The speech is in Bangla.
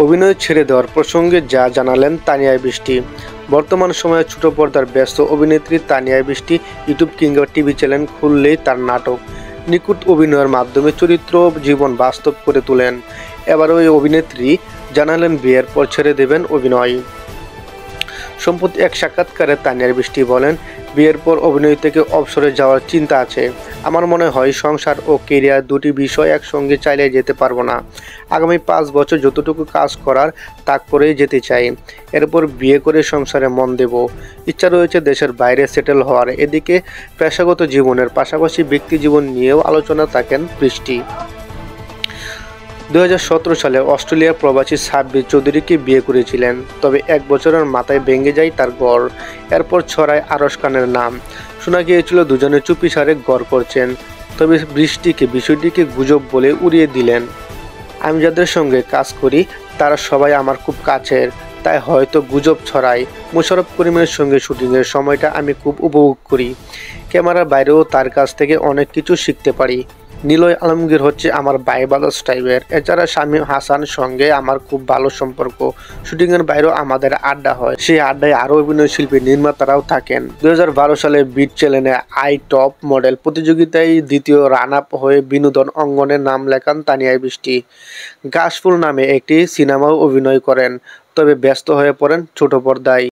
অভিনয় ছেড়ে দেওয়ার প্রসঙ্গে যা জানালেন তানিয়া বৃষ্টি। বর্তমান সময়ে ছোট পর্দার ব্যস্ত অভিনেত্রী তানিয়া বৃষ্টি ইউটিউব কিংবা টিভি চ্যানেল খুললেই তার নাটক, নিখুঁত অভিনয়ের মাধ্যমে চরিত্র জীবন বাস্তব করে তোলেন। এবার ওই অভিনেত্রী জানালেন বিয়ের পর ছেড়ে দেবেন অভিনয়। সম্প্রতি এক সাক্ষাৎকারে তানিয়া বৃষ্টি বলেন, বিয়ের পর অভিনয় থেকে অবসরে যাওয়ার চিন্তা আছে। আমার মনে হয় সংসার ও কেরিয়ার দুটি বিষয় একসঙ্গে চালিয়ে যেতে পারবো না। আগামী 5 বছর যতটুকু কাজ করার তা করেই যেতে চাই। এরপর বিয়ে করে সংসারে মন দেব। ইচ্ছা রয়েছে দেশের বাইরে সেটেল হওয়ার। এদিকে পেশাগত জীবনের পাশাপাশি ব্যক্তি জীবন নিয়েও আলোচনা থাকেন বৃষ্টি। 2017 সালে অস্ট্রেলিয়ার প্রবাসী সাব্বির চৌধুরীকে বিয়ে করেছিলেন, তবে 1 বছরের মাথায় ভেঙে যায় তার ঘর। এরপর ছড়ায় আরশ খানের নাম। শোনা গিয়েছিল দুজনে চুপিসারে ঘর করছেন, তবে বৃষ্টিকে বিষয়টিকে গুজব বলে উড়িয়ে দিলেন। আমি যাদের সঙ্গে কাজ করি তারা সবাই আমার খুব কাছের, তাই হয়তো গুজব ছড়ায়। মোশাররফ করিমের সঙ্গে শুটিংয়ের সময়টা আমি খুব উপভোগ করি। ক্যামেরার বাইরেও তার কাছ থেকে অনেক কিছু শিখতে পারি। নিলয় আলমগীর হচ্ছে আমার ভাই ব্রাদার্স টাইপের। এছাড়া শামীম হাসান সঙ্গে আমার খুব ভালো সম্পর্ক। শুটিংয়ের বাইরেও আমাদের আড্ডা হয়। সেই আড্ডায় আরও অভিনয় শিল্পী নির্মাতারাও থাকেন। 2012 সালে বিট চ্যানেলে আই টপ মডেল প্রতিযোগিতায় দ্বিতীয় রান আপ হয়ে বিনোদন অঙ্গনে নাম লেখান তানিয়া বৃষ্টি। গাছফুল নামে একটি সিনেমাও অভিনয় করেন, তবে ব্যস্ত হয়ে পড়েন ছোট পর্দায়।